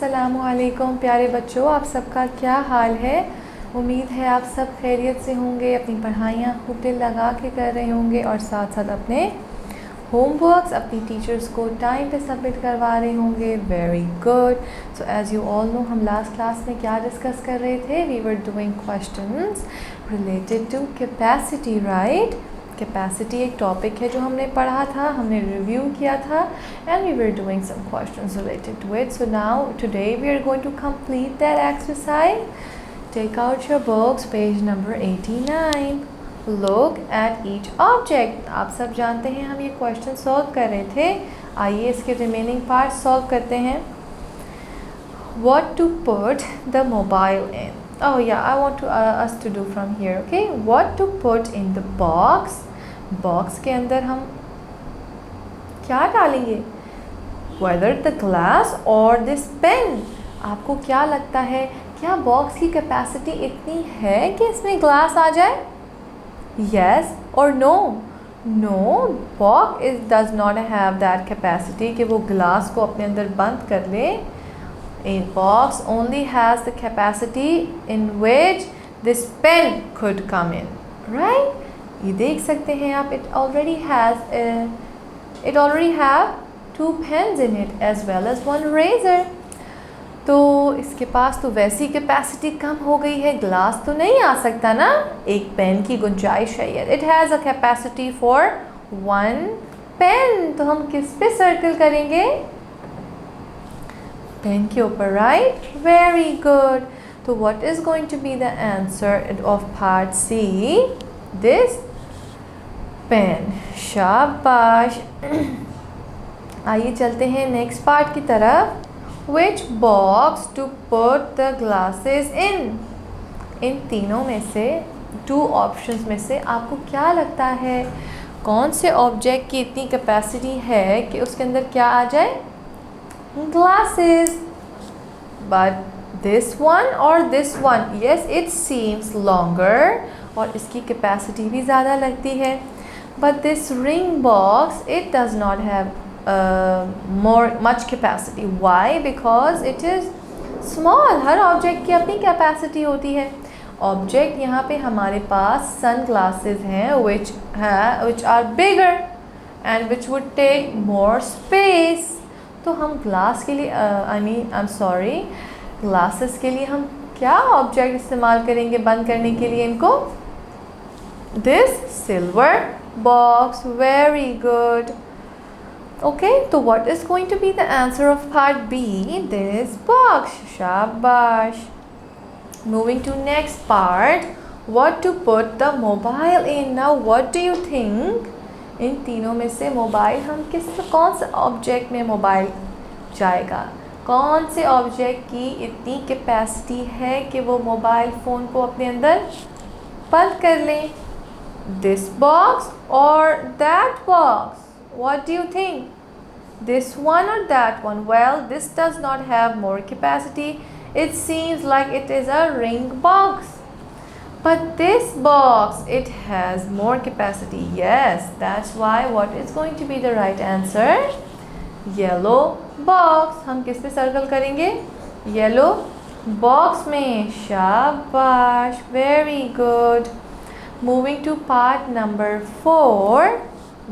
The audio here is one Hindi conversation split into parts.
अस्सलामुअलैकुम प्यारे बच्चों, आप सबका क्या हाल है। उम्मीद है आप सब खैरियत से होंगे, अपनी पढ़ाइयाँ खूब दिल लगा के कर रहे होंगे और साथ साथ अपने होमवर्क्स अपनी टीचर्स को टाइम पे सबमिट करवा रहे होंगे। Very good. So as you all know, हम लास्ट क्लास में क्या डिस्कस कर रहे थे? We were doing questions related to capacity, right. Capacity एक टॉपिक है जो हमने पढ़ा था, हमने रिव्यू किया था, and we were doing some questions related to it. So now today we are going to complete that exercise. Take out your books, page number 89. Look at each object. आप सब जानते हैं हम ये क्वेश्चन सॉल्व कर रहे थे. आइए इसके रिमेनिंग पार्ट सॉल्व करते हैं. What to put the mobile in? Oh yeah, I want to us to do from here. Okay, what to put in the box? Box के अंदर हम क्या डालेंगे? Whether the glass or this pen. आपको क्या लगता है, क्या बॉक्स की कैपेसिटी इतनी है कि इसमें ग्लास आ जाए? Yes or no? No, box does not have that capacity कि वो ग्लास को अपने अंदर बंद कर ले. A box only has the capacity in which this pen could come in, right? ये देख सकते हैं आप, it already have two pens in it as well as one razor. तो इसके पास तो वैसी कैपेसिटी कम हो गई है, ग्लास तो नहीं आ सकता ना, एक पेन की गुंजाइश है. It has a capacity for one pen. तो हम किस पे सर्कल करेंगे? पेन के ऊपर, राइट. Very good. तो what is going to be the answer of part C? This pen. शाबाश. आइए चलते हैं नेक्स्ट पार्ट की तरफ. Which box to put the glasses in? इन तीनों में से, टू ऑप्शंस में से आपको क्या लगता है कौन से ऑब्जेक्ट की इतनी कैपेसिटी है कि उसके अंदर क्या आ जाए? Glasses. But this one or this one? Yes, it seems longer और इसकी कैपेसिटी भी ज़्यादा लगती है. But this ring box, it does not have much capacity. Why? Because it is small. Her object की अपनी कैपेसिटी होती है. ऑब्जेक्ट यहाँ पे हमारे पास सन ग्लासेस हैं which are bigger and which would take more space. तो हम ग्लास के लिए ग्लासेस के लिए हम क्या ऑब्जेक्ट इस्तेमाल करेंगे बंद करने के लिए इनको? This silver box. Very good. Okay, तो what is going to be the answer of part B? This box. शाबाश. Moving to next part. What to put the mobile in? Now what do you think? इन तीनों में से मोबाइल हम कौन से ऑब्जेक्ट में मोबाइल जाएगा? कौन से ऑब्जेक्ट की इतनी कैपेसिटी है कि वो मोबाइल फ़ोन को अपने अंदर बंद कर लें? दिस बॉक्स और that box? What do you think? This one और that one? Well, this does not have more capacity. It seems like it is a ring box. But this box, it has more capacity. Yes, that's why what is going to be the right answer? Yellow box. हम किस पे सर्कल करेंगे? Yellow box में. शाबाश. Very good. Moving to part number 4.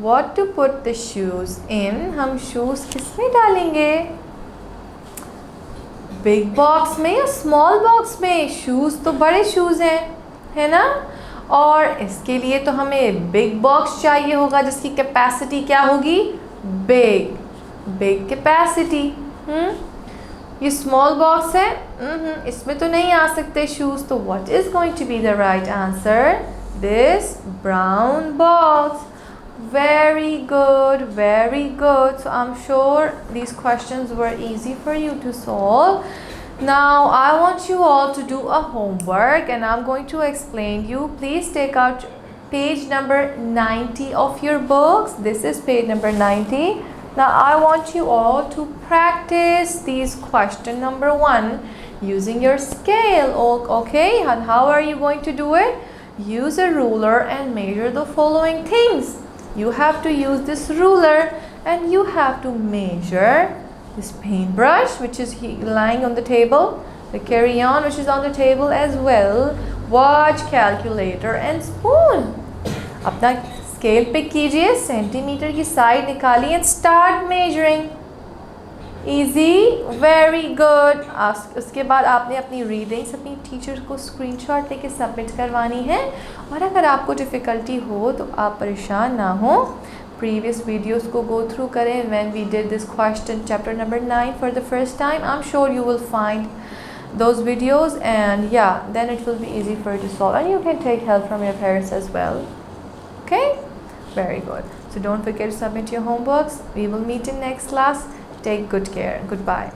What to put the shoes in? हम shoes किस में डालेंगे? Big box में या small box में? Shoes तो बड़े shoes हैं, है ना. और इसके लिए तो हमें बिग बॉक्स चाहिए होगा जिसकी कैपेसिटी क्या होगी? Big capacity. ये स्मॉल बॉक्स है, इसमें तो नहीं आ सकते शूज़. तो what is going to be the right answer? This brown box. Very good, very good. So I am sure these questions were easy for you to solve. Now I want you all to do a homework and I'm going to explain you. Please take out page number 90 of your books. This is page number 90. Now I want you all to practice these question number 1 using your scale. Okay, and how are you going to do it? Use a ruler and measure the following things. You have to use this ruler and you have to measure this paintbrush which is lying on the table, the crayon which is on the table as well, watch, calculator and spoon. अपना स्केल पिक कीजिए, सेंटीमीटर की साइड निकालिए and start measuring. Easy, very good. उसके बाद आपने अपनी रीडिंग्स अपनी टीचर को स्क्रीनशॉट लेके सबमिट करवानी है. और अगर आपको डिफ़िकल्टी हो तो आप परेशान ना हो, प्रीवियस वीडियोस को गो थ्रू करें. When we did this question chapter number 9 for the first time, I am sure you will find those videos, and yeah, then it will be easy for you to solve, and you can take help from your parents as well. Okay, very good. So don't forget to submit your homeworks. We will meet in next class. Take good care. Goodbye.